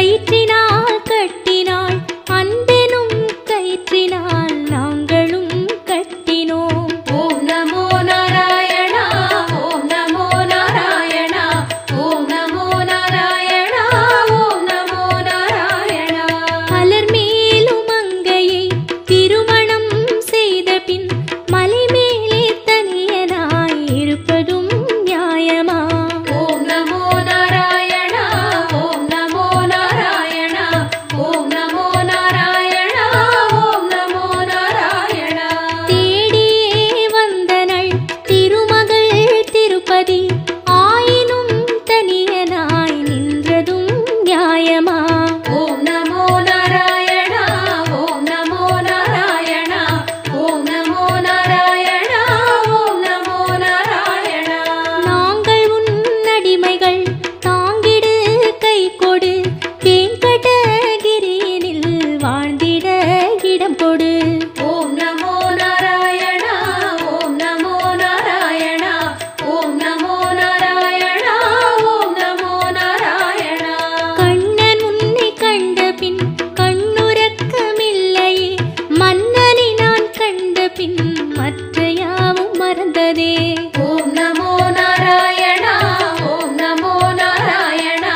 கயிற்றினால் கட்டினாள் அன்பெனும் கயிற்றினால் நாங்களும் கட்டினோம். ஓம் நமோ நாராயணா ஓம் நமோ நாராயணா ஓம் நமோ நாராயணா ஓம் நமோ நாராயணா. மலர் மேலும் மங்கையை திருமணம் செய்த பின் மலை மேலே தனியனாய் இருப்பதும் நியாயமா? ஓம் நமோ நாராயணா ஓம் நமோ நாராயணா ஓம் நமோ நாராயணா ஓம் நமோ நாராயணா. தேடியே வந்தனள் திருமகள் திருப்பதி ஆயினும் தனியனாய் நின்றதும் நியாயமா? ஓம் நமோ நாராயணா ஓம் நமோ நாராயணா ஓம் நமோ நாராயணா ஓம் நமோ நாராயணா. நாங்கள் உன் அடிமைகள் தாங்கிடு கை கொடு வெங்கடகிரியினில் வாழ்ந்திட இடம் கொடு. ஓம் நமோ நாராயணா ஓம் நமோ நாராயணா ஓம் நமோ நாராயணா ஓம் நமோ நாராயணா. கண்ணன் உன்னை கண்ட பின் கண்ணுறக்கமில்லையே மன்னனை நான் கண்ட பின் மற்ற யாவும் மறந்ததே. ஓம் நமோ நாராயணா ஓம் நமோ நாராயணா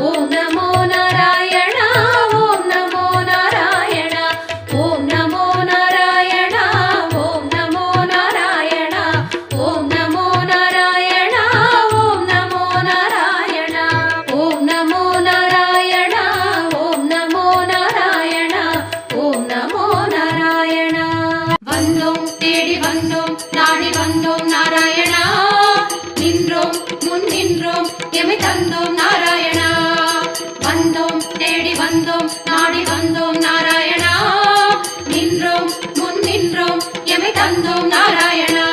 ஓம் நமோ நாராயணா ஓம் நமோ நாராயணா ஓம் நமோ நாராயணா ஓம் நமோ நாராயணா ஓம் நமோ நாராயணா ஓம் நமோ நாராயணா ஓம் நமோ நாராயணா ஓம் நமோ நாராயணா ஓம் நமோ நாராயணா. வந்தோம் தேடி வந்தோம் நாடி வந்தோம் நாராயணா நின்றோம் முன் நின்றோம் எமை தந்தோம் நாராயணா. வந்தோம் தேடி வந்தோம் நாடி வந்தோம் நாராயணா நின்றோம் முன் நின்றோம் எமை தந்தோம் நாராயணா.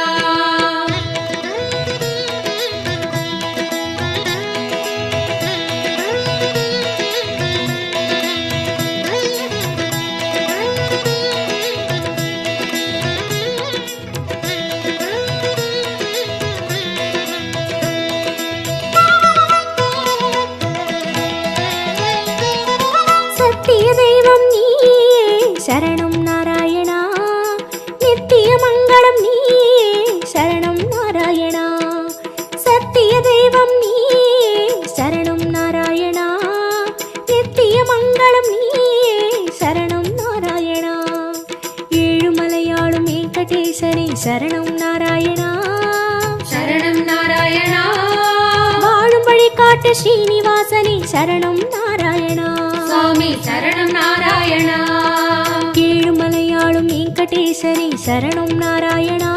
சத்திய தெய்வம் நீயே சரணம் நாராயணா நித்திய மங்களம் நீயே சரணம் நாராயணா. சத்திய தெய்வம் நீயே சரணம் நாராயணா நித்திய மங்களம் நீயே சரணம் நாராயணா. ஏழுமலையாளும் வெங்கடேசனே சரணம் நாராயணா. சரணம் நாராயணா வாழும் வழிகாட்டு ஸ்ரீனிவாசனே சரணம் நாராயணா. சுவாமி சரணம் நாராயணா. ஏழுமலையாளும் வெங்கடேசனே சரணம் நாராயணா.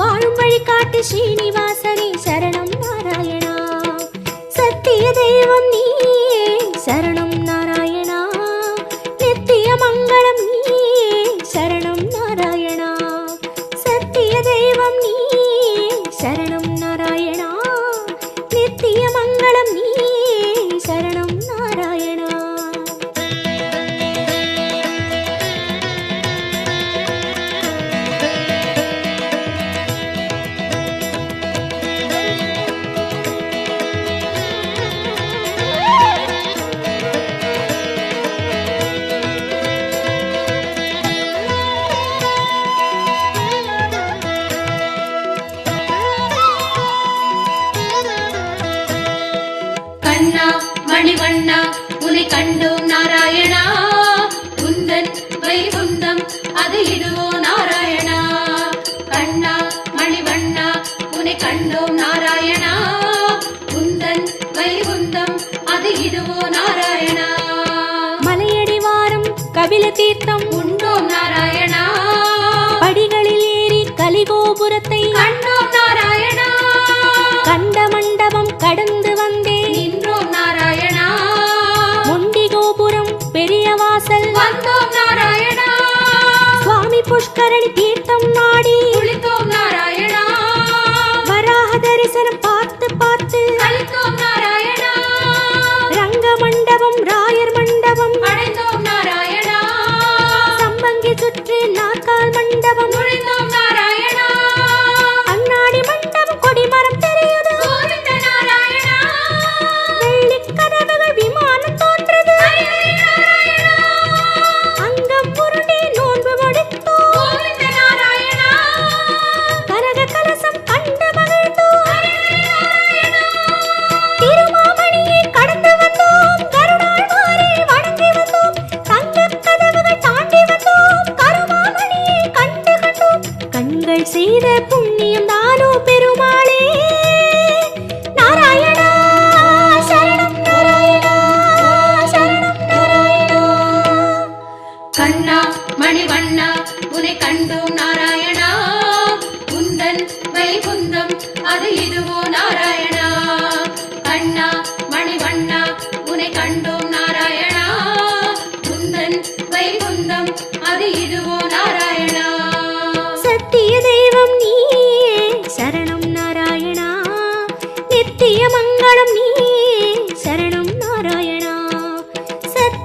வாழும் வழிகாட்டு ஸ்ரீனிவாசனே சரணம் நாராயணா. சத்திய தெய்வம் நீயே சரணம் நாராயணா நித்திய மங்களம் நீயே சரணம் நாராயணா. சத்திய தெய்வம் நீயே சரணம் நாராயணா நித்திய மங்களம் நீயே சரணம் நாராயணா. கண்ணா மணிவண்ணா உனை கண்டோம் நாராயணா உந்தன் வைகுந்தம் அது இதுவோ நாராயணா. கண்ணா மணிவண்ணா உனை கண்டோம் நாராயணா உந்தன் வைகுந்தம் அது இதுவோ நாராயணா. மலையடி வாரம் கபில தீர்த்தம் உண்டோம் நாராயணா படிகளில் ஏறி கலிகோபுரத்தை கண்டோம் நாராயணா. கண்ட மண்டபம் கடந்து வந்தேன் நின்றோம் நாராயணா முண்டி கோபுரம் பெரிய வாசல் வந்தோம் நாராயணா. சுவாமி புஷ்கரணி தீர்த்தம் நாடி குளித்தோம் நாராயணா வராக தரிசனம் பார்த்து பார்த்து அளித்தோம் நாராயணா. ரங்க மண்டபம் ராயர் மண்டபம் அடைந்தோம் நாராயணா சம்பங்கி சுற்றி நாற்கால் மண்டபம் நுழைந்தோம் நாராயணா. அண்ணாடி மண்டபம் கொடிமரம் தெரியுது கோவிந்த நாராயணா வெள்ளிக் கதவுகள் விமானம் தோன்று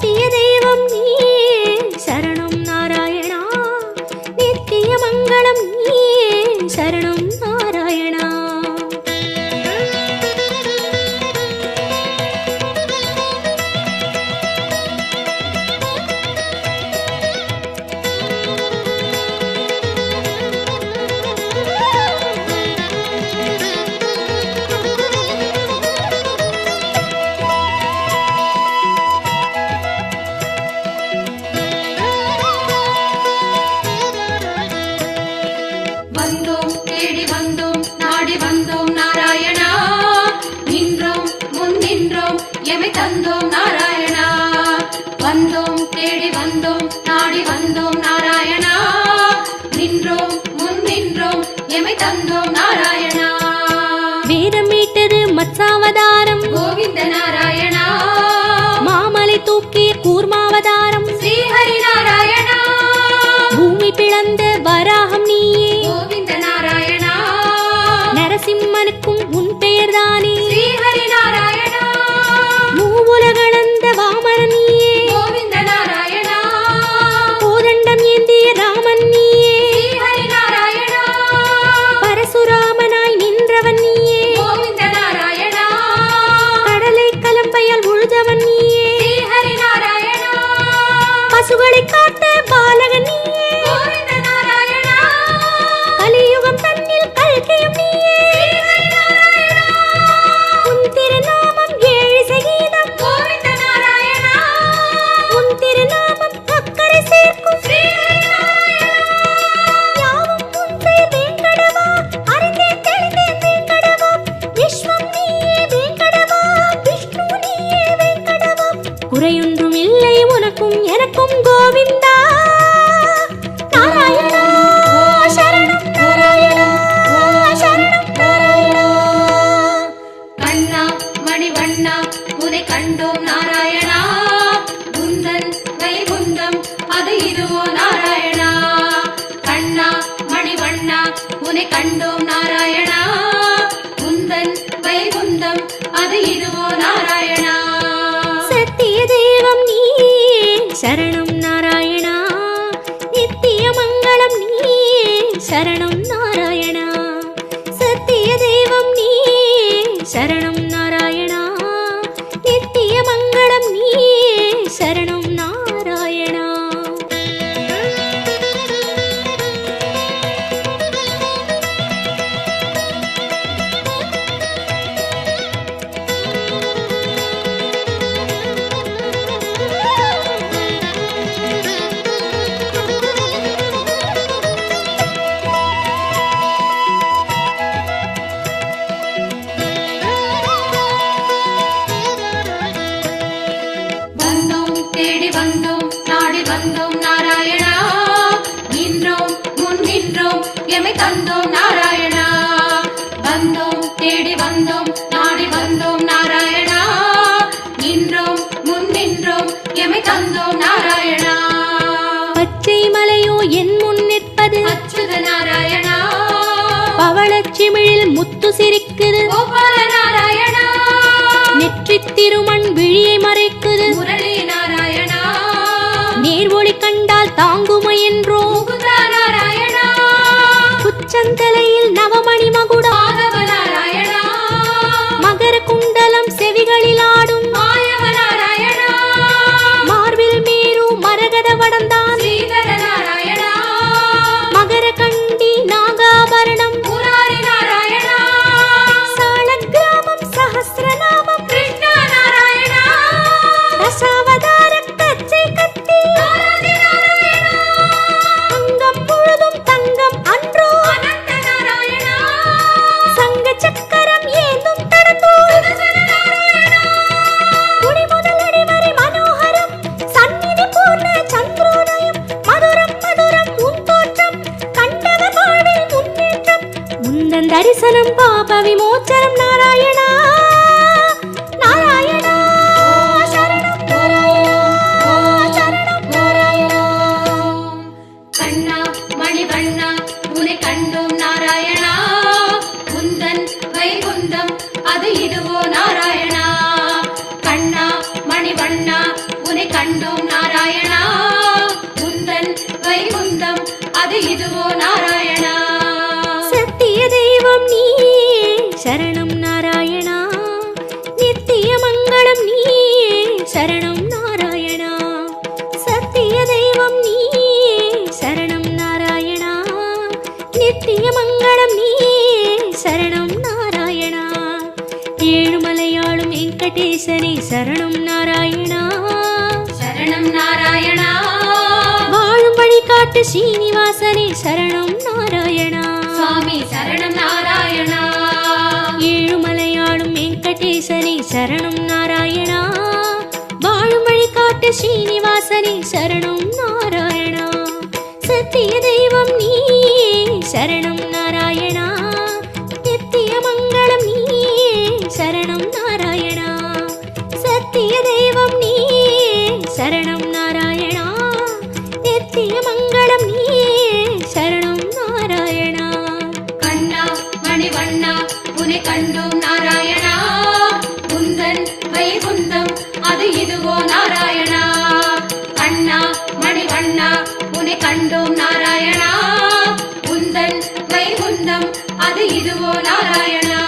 சத்திய தெய்வம் நீயே சரணம் நாராயணா நித்திய மங்களம் நீயே சரணம் நாராயணா வந்தோம் தேடி வந்தோம் நாடி வந்தோம் நாராயணா நின்றோம் முன் நின்றோம் எமை தந்தோம் நாராயணா வந்தோம் தேடி வந்தோம் நாடி வந்தோம் நாராயணா நின்றோம் முன் நின்றோம் எமை தந்தோம் நாராயணா வேதம் மீட்டது மத்சாவதாரம் கோவிந்த நாராயணா மாமலை தூக்கிய கூர்மாவதாரம் ஸ்ரீஹரி நாராயணா பூமி பிளந்த வராகம் நீயே கோவிந்த நாராயணா நரசிம்மனுக்கும் உன் பெயர்தானே ஸ்ரீஹரி நாராயணா மூவுலகளந்த வாமரன் நீயே கோவிந்த நாராயணா கோதண்டம் ஏந்திய ராமன் நீயே ஸ்ரீஹரி நாராயணா பரசுராமனாய் நின்றவன் நீயே கோவிந்த நாராயணா கடலை கலம்பையால் உழுதவன் நீயே ஸ்ரீஹரி நாராயணா பசுகளை காத்த பாலகன் நீயே கோவிந்த நாராயணா கலியுகம் தன்னில் கல்கியும் நீயே ஸ்ரீஹரி நாராயணா உன் திருநாமம் ஏழு சகீதம் கோவிந்த நாராயணா உன் திருநாமம் அக்கறை சேர்க்கும் ஸ்ரீஹரி நாராயணா யாவும் உன் பெயர் வேங்கடவா அறிந்தேன் தெரிந்தேன் வேங்கடவா விஸ்வம் நீயே வேங்கடவா விஷ்ணு நீயே வேங்கடவா குறையொன்றும் இல்லை உனக்கும் எனக்கும் கோவிந்தா நாராயணா சரணம் நாராயணா சரணம் நாராயணா கண்ணா மணிவண்ணா உனை கண்டோம் நாராயணா குந்தன் வைகுந்தம் அது இதுவோ நாராயணா கண்ணா மணிவண்ணா உனை கண்டோம் நாராயணா குந்தன் வைகுந்தம் அது இதுவோ நாராயணா சத்திய தெய்வம் நீயே சரணம் நாராயணா நித்திய மங்களம் நீயே சரணம் நாராயணா சத்திய தெய்வம் நீயே சரணம் நாராயணா நித்திய மங்களம் நீயே சரணம் நாராயணா வந்தோம் தேடி வந்தோம் நாடி வந்தோம் நாராயணா நின்றோம் முன் நின்றோம் எமை தந்தோம் நாராயணா வந்தோம் தேடி வந்தோம் நாடி வந்தோம் நாராயணா நின்றோம் முன் நின்றோம் எமை தந்தோம் நாராயணா பச்சை மலையோ என் முன் நிற்பது அச்சுத நாராயணா பவளச்சிமிழில் முத்து சிரிக்குது கோபால நாராயணா நெற்றித் திருமண் விழியை மறைக்குது முரளி நாராயணா நேர்வொளி கண்டால் தாங்குமை என்றோ முகுந்தா நாராயணா உச்சந்தலையில் நவமணி மகுடம் மாதவ நாராயணா மகர குண்டலம் செவிகளில் ஆடும் மாயவ நாராயணா மார்பில் மீறு மரகத வடந்தான் ஸ்ரீதர நாராயணா மகர கண்டி நாகாபரணம் முராரி நாராயணா சாலக்கிராமம் சஹஸ்ரநாமம் கிருஷ்ண நாராயணா தசாவதார கச்சை கத்தி ஆதி நாராயணா அங்கம் முழுதும் தங்கம் அன்றோ அனந்த நாராயணா சங்க சக்கரம் ஏந்தும் தடந்தோ சுதர்சன நாராயணா முடி முதல் அடி வரை மனோகரம் சந்நிதி பூர்ண சந்திரோதயம் மதுரம் மதுரம் உன் தோற்றம் கண்டவர் வாழ்வில் முன்னேற்றம் முந்தன் தரிசனம் பாப விமோச்சனம் நாராயணா நாராயணா சரணம் நாராயணா சரணம் நாராயணா கண்ணா மணிவண்ணா உனை கண்டோம் நாராயணா குந்தன் வைகுந்தம் அது இதுவோ நாராயணா கண்ணா மணிவண்ணா உனை உன்னை கண்டோம் நாராயணா உந்தன் வைகுந்தம் அது இதுவோ நாராயணா சத்திய தெய்வம் நீ சரணம் நாராயணா நித்திய மங்களம் நீ சரணம் நாராயணா சத்திய தெய்வம் நீ சரணம் நாராயணா நித்திய மங்களம் நீ சரணம் நாராயணா ஏழுமலையாளும் வெங்கடேசனே சரணம் நாராயணா சரணம் நாராயணா வாழும் வழிகாட்டு ஸ்ரீனிவாசனே சரணம் நாராயணா சுவாமி சரணம் நாராயணா ஏழுமலையாளும் வெங்கடேசனே சரணம் நாராயணா வாழும் வழிகாட்டு ஸ்ரீனிவாசனே சரணம் நாராயணா சத்திய தெய்வம் நீ சரணம் நாராயணா நித்திய மங்களம் நீ சரணம் நாராயணா சத்திய தெய்வம் நீ சரணம் நாராயணா நித்திய மங்களம் நீ சரணம் நாராயணா கண்ணா மணிவண்ணா உன்னை கண்டோம் நாராயணா உந்தன் வைகுந்தம் அது இதுவோ நாராயணா கண்ணா மணிவண்ணா உன்னை கண்டோம் நாராயணா உந்தன் வைகுந்தம் அது இதுவோ நாராயணா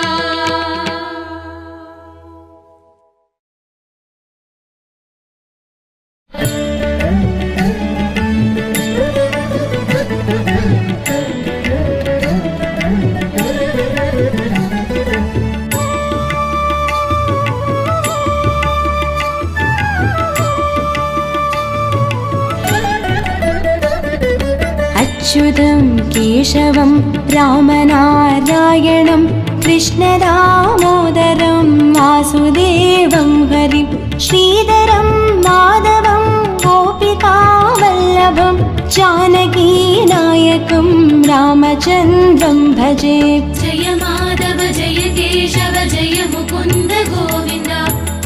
अच्युतं केशवं रामनारायणं कृष्णदामोदरं वासुदेवं हरिं श्रीधरं माधवं गोपिकावल्लभं जानकीनायकं रामचन्द्रं भजे जय माधव जय केशव जय मुकुन्द गोविन्द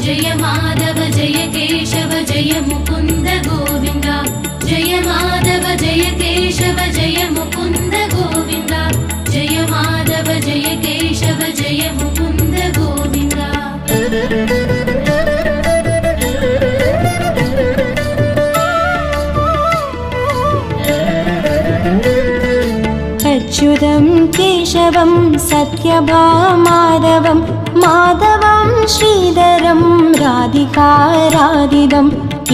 जय माधव जय केशव जय मुकुन्द गोविन्द जय माधव जय केशव जय मुकुन्द गोविन्द जय माधव जय केशव जय मुकुन्द गोविन्द अच्युतं केशवं सत्यभामाधवं माधवं श्रीधरं राधिकाराधितं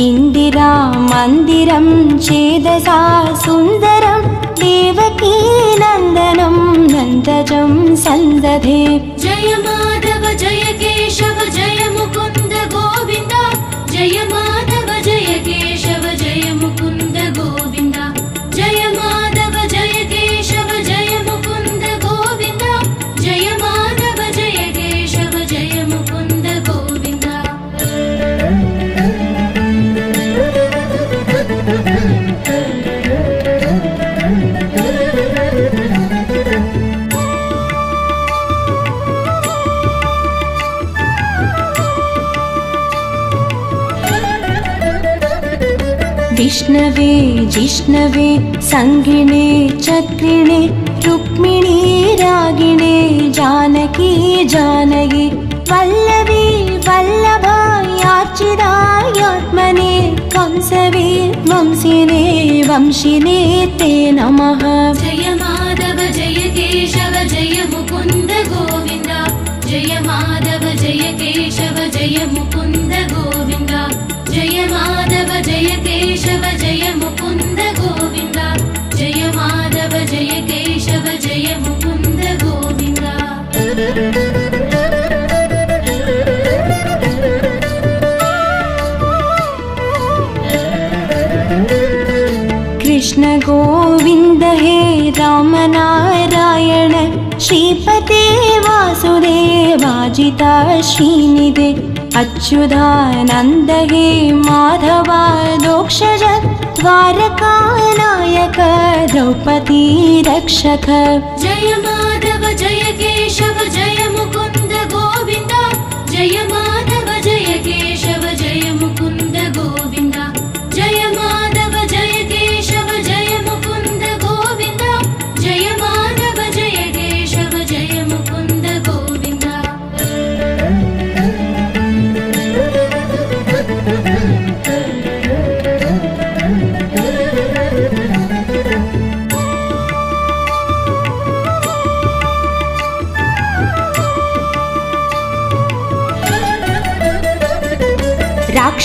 इन्दिरामन्दिरं चेदसा सुन्दरं देवकीनन्दनं नन्दजं सन्दधे जय माधव जय केशव जय मुकुन्द गोविन्द जय माधव जय केशव जय मुकुन्द गोविन्द जय माधव जय केशव जय मुकुन्द गोविन्द जय माधव जय केशव जय मुकुन्द गोविन्द विष्णवे जिष्णवे संगिणे चक्रिणे रुक्मिणी रागिणे जानकी जानकी वल्लभी वल्लभायार्चितायात्मने कंसवे वंशिने वंशिने ते नमः जय माधव जय केशव जय मुकुन्द गोविन्द जय माधव जय केशव जय मुकुन्द गोविन्द जय माधव जय केशव जय मुकुन्द गोविन्द जय माधव जय केशव जय मुकुन्द गोविन्द कृष्ण गोविन्द हे राम नारायण श्रीपते वासुदेवाजिता श्रीनिधे अच्युतानन्द हे माधवा दोक्षज द्वारकानायक द्रौपदी रक्षक जय माधव जय केशव जय मुकुन्द गोविन्द जय माधव जय केशव जय मुकुन्द गोविन्द जय माधव जय केशव जय मुकुन्द गोविन्द जय माधव जय केशव जय मुकुन्द गोविन्द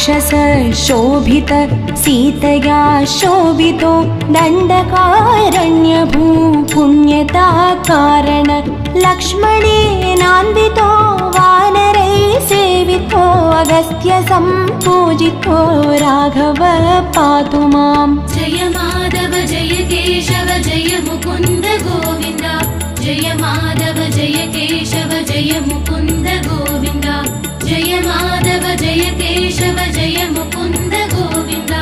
राक्षस शोभित सीतया शोभितो दण्डकारण्यभू पुण्यता कारण लक्ष्मणेनान्वितो वानरै सेवितो अगस्त्य सम्पूजितो राघव पातु माम्। जय माधव जय केशव जय मुकुन्द गोविन्द जय माधव जय केशव जय मुकुन्द गोविन्द जय माधव जय केशव जय मुकुन्द गोविन्द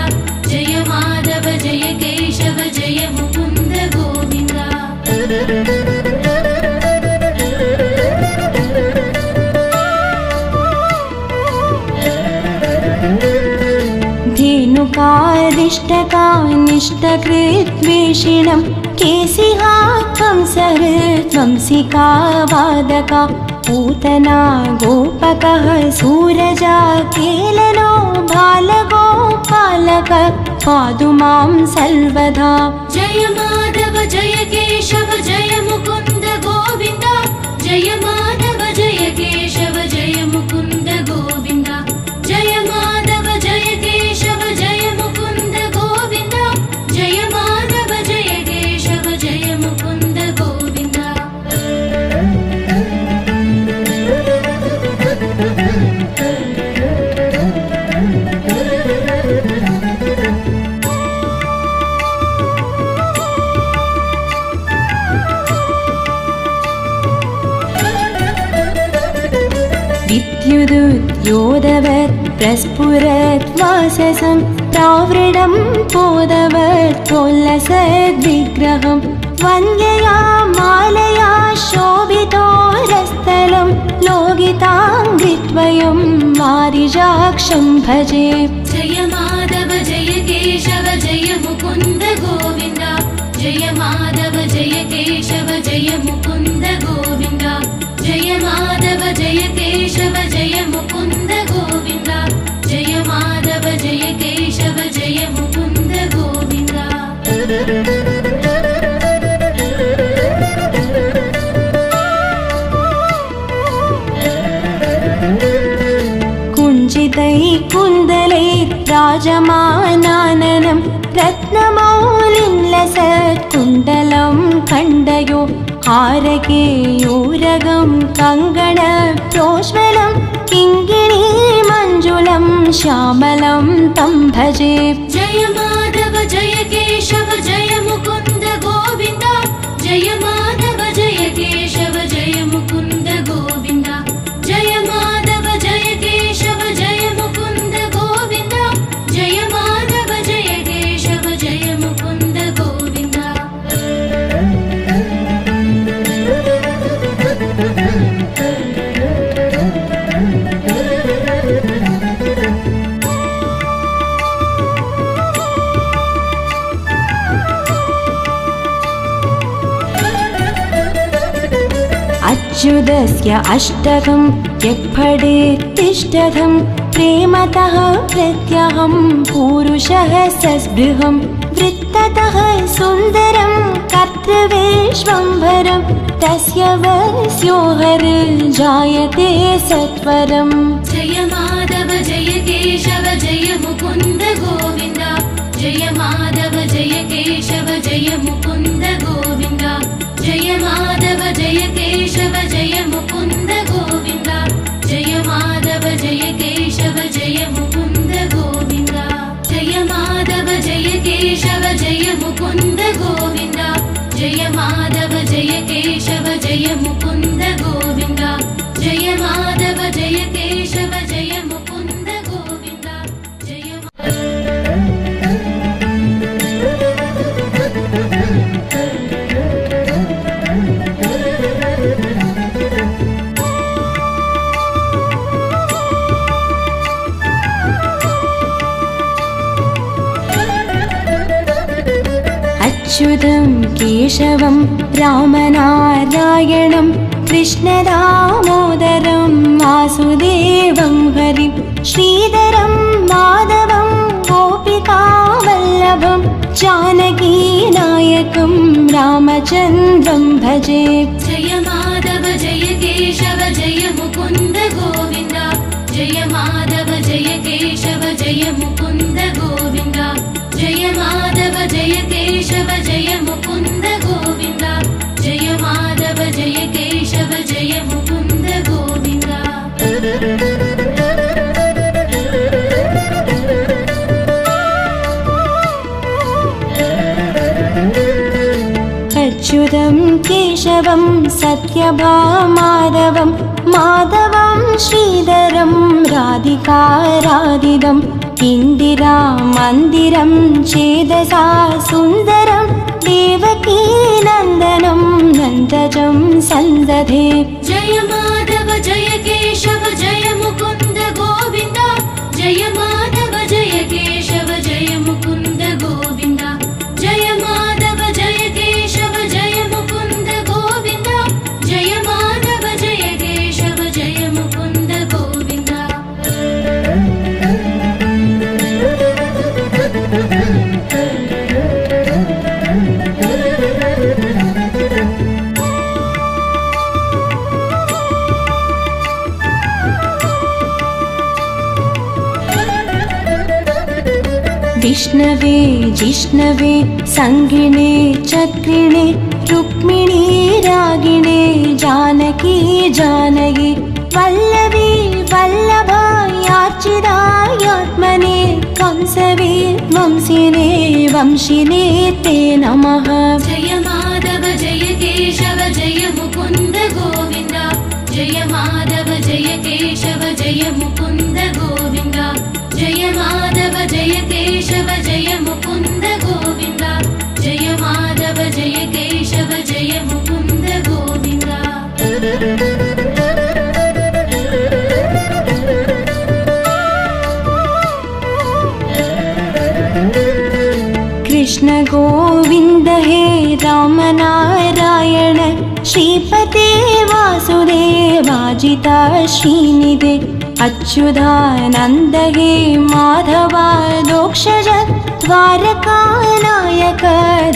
जय माधव जय केशव जय मुकुन्द गोविन्द। धेनुकारिष्टकानिष्टकृद्वेषिणं केशिहा कंसहृद्वंसिका वादका पूतना गोपकः सूरजा केलनो बालगोपालक पातु मां सर्वदा। जय माधव जय केशव जय मुकुन्द गोविन्द जय माधव जय केशव जय मुकुन्द गोविन्द जय माधव जय केशव जय मुकुन्द गोविन्द जय माधव जय केशव जय मुकुन्द गोविन्द। विद्युदुद्योतवत् प्रस्फुरत् वाससं प्रावृणं पोदवत् प्रोल्लसद्विग्रहं वन्द्यया मालया शोभितो रस्थलं लोगिताङ्घ्रिद्वयं वारिजाक्षं भजे। जय माधव जय केशव जय मुकुन्द गोविन्द जय माधव जय केशव जय मुकुन्द गोविन्द जय माधव जय केशव जय मुकुन्द गोविन्द जय माधव जय केशव जय मुकुन्द गोविन्द। कुञ्चितैः कुन्दलैः राजमानाननं रत्नमौलिं लसत्कुण्डलं खण्डयो हारकेयूरगं कङ्गणप्रोज्वलं किङ्किणी मञ्जुलं श्यामलं तं भजे। जय माधव जय केशव जय मुकुन्द गोविन्द जय माधव जय केशव जय मुकुन्द गोविन्द जय माधव जय केशव जय मुकुन्द गोविन्द जय माधव जय केशव जय मुकुन्द गोविन्द। अच्युतस्य अष्टकं यत्फडेत्तिष्ठतं प्रेमतः प्रत्यहं पूरुषः सस्पृहं वृत्ततः सुन्दरं कर्तृविश्वम्भरं तस्य वस्यो हरिर्जायते सत्वरम्। जय माधव जय केशव जय मुकुन्द गोविन्द जय माधव जय केशव जय मुकुन्द गोविन्द जय माधव जय केशव जय मुकुन्द गोविन्द जय माधव जय केशव जय मुकुन्द गोविन्द जय माधव जय केशव जय मुकुन्द गोविन्द जय माधव जय केशव जय मुकुन्द गोविन्द जय माधव जय केशव जय मुकुन्द गोविन्द जय अच्युतं केशवं रामनारायणं कृष्णदामोदरं वासुदेवं हरिं श्रीधरं माधवं गोपिकावल्लभं जानकीनायकं रामचन्द्रं भजे। जय माधव जय केशव जय मुकुन्द गोविन्द जय माधव जय जय केशव जय मुकुन्द गोविन्द जय माधव जय केशव जय मुकुन्द गोविन्द जय माधव जय केशव जय मुकुन्द गोविन्द अच्युतं केशवं सत्यभामाधवं माधवं श्रीधरं राधिकाराधितं इन्दिरामन्दिरं चेदसा सुन्दरं देवकी नन्दनं नन्दजं सन्दधे जय माधव जय केशव जय मुकुन्द गोविन्द जय माधव जय केशव जय मुकुन्द गोविन्द जय माधव जय केशव जय मुकुन्द गोविन्द जय माधव जय केशव जय मुकुन्द गोविन्द विष्णवे जिष्णवे संगिणे चक्रिणे रुक्मिणी रागिणे जानकी जानकी वल्लवी वल्लभायार्चितायात्मने कंसवे वंशिने वंशिने ते नमः जय माधव जय केशव जय मुकुन्द गोविन्द जय माधव जय केशव जय मुकुन्द गोविन्द जय माधव जय केशव जय मुकुन्द गोविन्द जय माधव जय केशव जय मुकुन्द गोविन्द कृष्ण गोविन्द हे राम नारायण श्रीपते वासुदेवाजिता श्रीनिधे अच्युतानन्द हे माधवा दोक्षज द्वारकानायक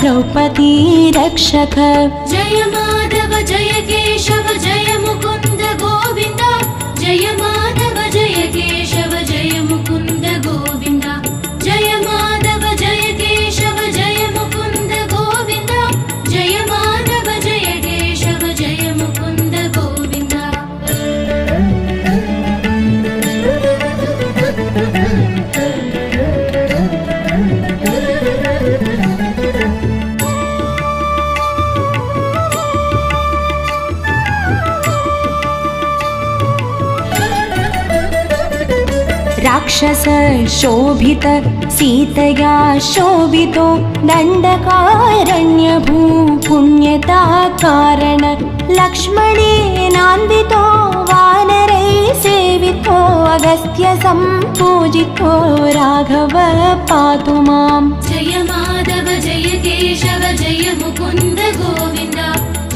द्रौपदी रक्षक जय माधव जय केशव जय मुकुन्द गोविन्द जय माधव जय केशव जय मुकुन्द गोविन्द जय माधव जय केशव जय मुकुन्द गोविन्द जय माधव जय केशव जय मुकुन्द गोविन्द राक्षस शोभित सीतया शोभितो दण्डकारण्यभू पुण्यता कारण लक्ष्मणेनान्वितो वानरै सेवितो अगस्त्य सम्पूजितो राघव पातु माम् जय माधव जय केशव जय मुकुन्द गोविन्द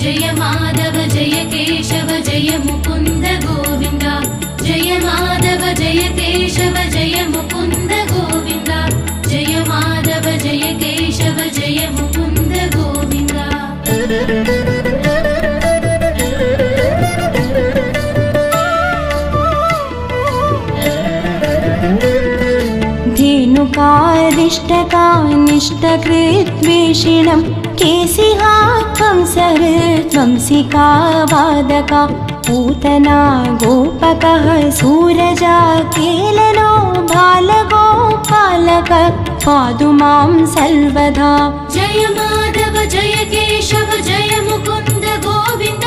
जय माधव जय केशव जय मुकुन्द गोविन्द जय माधव जय केशव जय मुकुन्द गोविन्द जय माधव जय केशव जय मुकुन्द गोविन्द धेनुकारिष्टकानिष्टकृद्वेषिणं केशिहा कंसहृद्वंसिका वादका पूतना गोपकः सूरजा केलनो बालगोपालक पातु मां सर्वदा जय माधव जय केशव जय मुकुन्द गोविन्द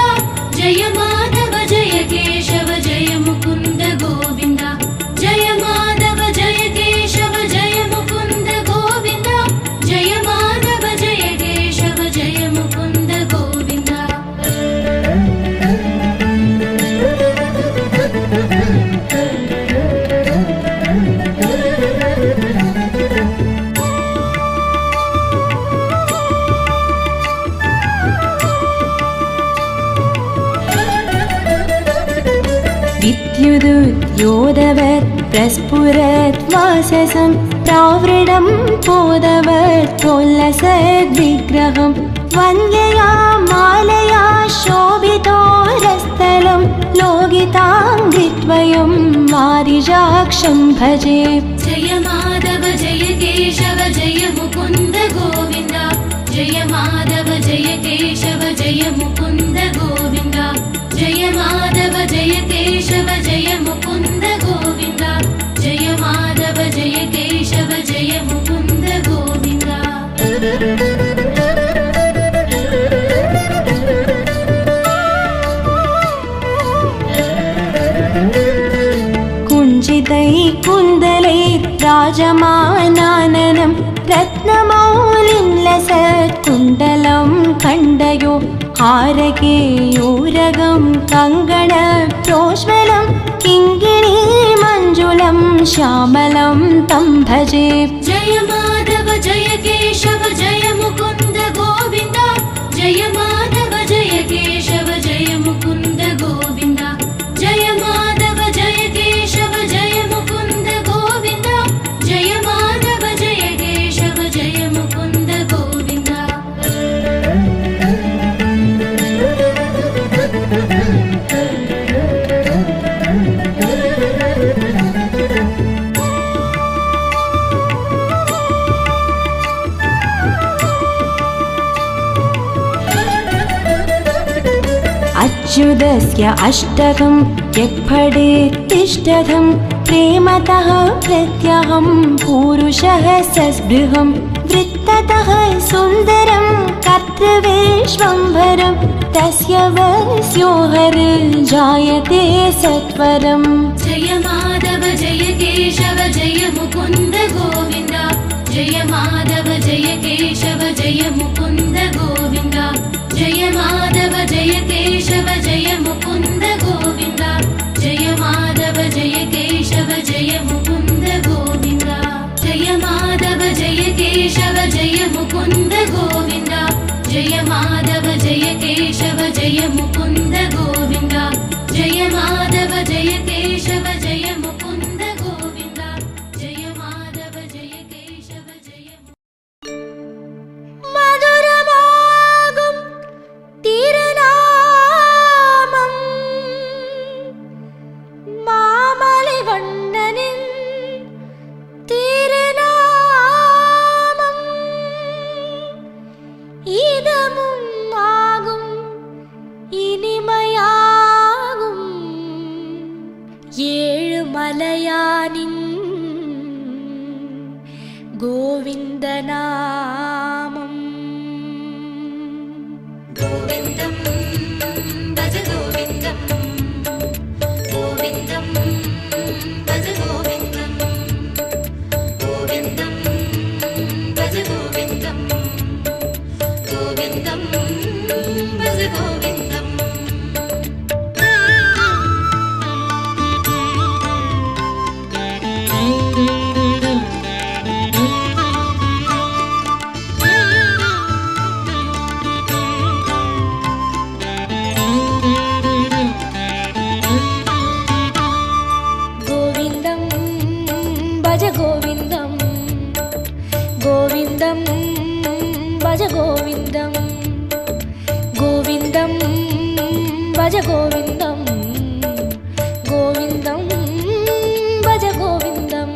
जय माधव जय केशव जय मुकुन्द गोविन्द जय माधव जय केशव जय मुकुन्द गोविन्द जय माधव जय केशव जय मुकुन्द गोविन्द विद्युदुद्योदवत् प्रस्फुरद्वाससं प्रावृडं पोदवत्पोल्लसद्विग्रहं वन्द्यया मालया शोभितोरस्थलं लोगितां द्वयं वारिजाक्षं भजे। जय माधव जय केशव जय मुकुन्द गोविन्द जय माधव जय केशव जय मुकुन्द गोविन्द जय माधव जय केशव जय मुकुन्द गोविन्द जय माधव जय केशव जय मुकुन्द गोविन्द। कुञ्जितै कुन्दलै राजमानाननं रत्नमौलिन्लसत्कुण्डलं खण्डयो हारकेयूरगं कङ्गणप्रोज्वलं किङ्गिणी मञ्जुलं श्यामलं तं भजे। जय माधव जय केशव जय मुकुन्द गोविन्द जय माधव जय केशव जय मुकुन्द गोविन्द जय माधव जय केशव जय मुकुन्द गोविन्द जय माधव जय केशव जय मुकुन्द गोविन्द। अच्युतस्य अष्टकं यक्फडेत्तिष्ठतं प्रेमतः प्रत्यहं पूरुषः सस्पृहं वृत्ततः सुन्दरं कर्तृविश्वम्भरं तस्य वस्यो हरिर्जायते सत्वरम्। जय माधव जय केशव जय मुकुन्द गोविन्द जय माधव जय केशव जय मुकुन्द गोविन्द जय माधव जय केशव जय मुकुन्द गोविन्द जय माधव जय केशव जय मुकुन्द गोविन्द जय माधव जय केशव जय मुकुन्द गोविन्द जय माधव जय केशव जय मुकुन्द गोविन्द जय माधव जय केशव जय मुकुन्द गोविन्द जय माधव जय केशव जय। மதுரமாகும் திருநாமம் மாமலை வண்ணனின் திருநாமம் இதமும் ஆகும் இனிமையாகும் ஏழுமலையானின் கோவிந்த நாமம்। गोविन्दं भज गोविन्दं गोविन्दं भज गोविन्दं गोविन्दं भज गोविन्दं गोविन्दं भज गोविन्दम्। गोविन्दं भज गोविन्दं गोविन्दं भज गोविन्दं गोविन्दं भज गोविन्दं गोविन्दं भज गोविन्दं।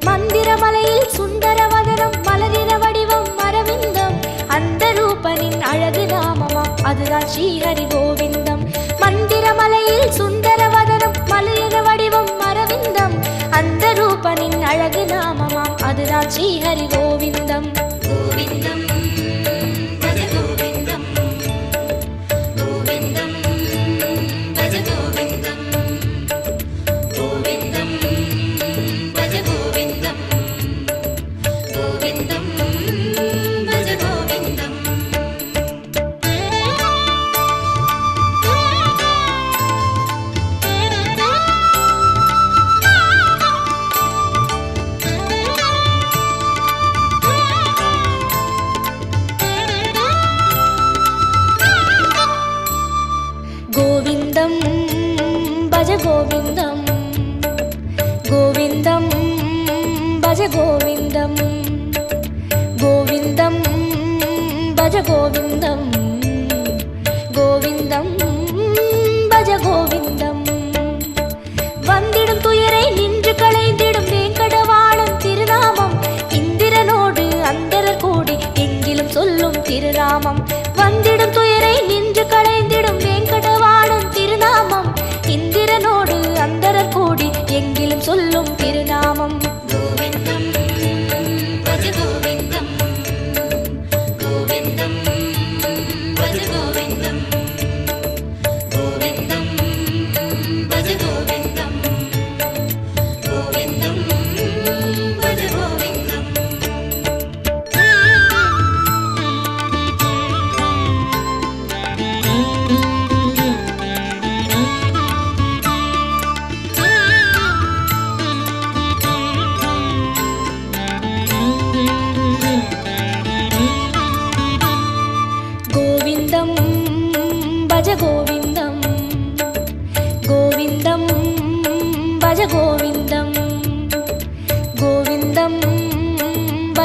மந்திரமலையில் சுந்தரவதனம் மலரின வடிவம் மரவிந்தம் அந்த ரூபனின் அழகு நாமமாம் அதுதான் ஸ்ரீஹரி கோவிந்தம்। மந்திரமலையில் சுந்தரவதனம் மலரின வடிவம் மரவிந்தம் அந்த ரூபனின் அழகு நாமமாம் அதுதான் ஸ்ரீஹரி கோவிந்தம்। गोविन्दं भज गोविन्दं गोविन्दं भज गोविन्दं गोविन्दं भज गोविन्दं गोविन्दं भज गोविन्दम्। गोविन्दं भज गोविन्दं गोविन्दं भज गोविन्दं गोविन्दं भज गोविन्दं गोविन्दं भज गोविन्दम्।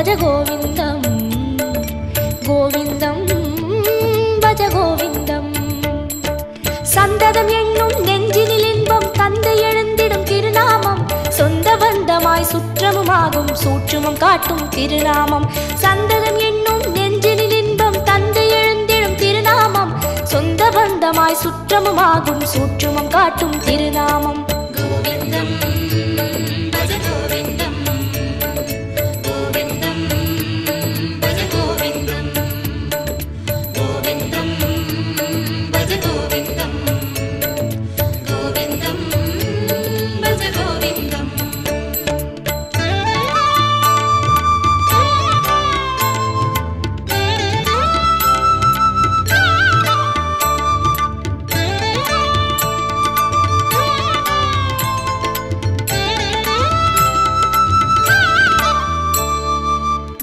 பஜ கோவிந்தம் கோவிந்தம் பஜ கோவிந்தம். சந்ததம் என்னும் நெஞ்சினில் இன்பம் தந்தை எழுந்திடும் திருநாமம் சொந்த பந்தமாய் சுற்றமுமாகும் சூற்றுமம் காட்டும் திருநாமம். சந்ததம் என்னும் நெஞ்சினில் இன்பம் தந்தை எழுந்திடும் திருநாமம் சொந்த பந்தமாய் சுற்றமுமாகும் சூற்றுமம் காட்டும் திருநாமம். கோவிந்தம் பஜ கோவிந்தம் கோவிந்தம் பஜ கோவிந்தம் கோவிந்தம் பஜ கோவிந்தம் கோவிந்தம் பஜ கோவிந்தம்.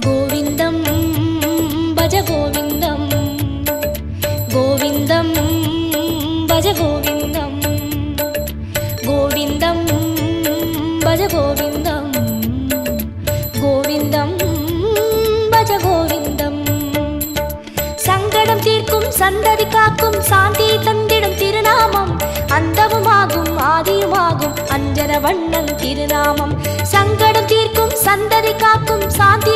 கோவிந்தம் பஜ கோவிந்தம் கோவிந்தம் பஜ கோவிந்தம் கோவிந்தம் பஜ கோவிந்தம் கோவிந்தம் பஜ கோவிந்தம். சங்கடம் தீர்க்கும் சந்ததி காக்கும் சாந்தி தந்திடும் திருநாமம் அந்தவுமாகும் ஆதியுமாகும் அஞ்சன வண்ணன் திருநாமம். சங்கடம் தீர்க்கும் சந்ததி காக்கும் சாந்தி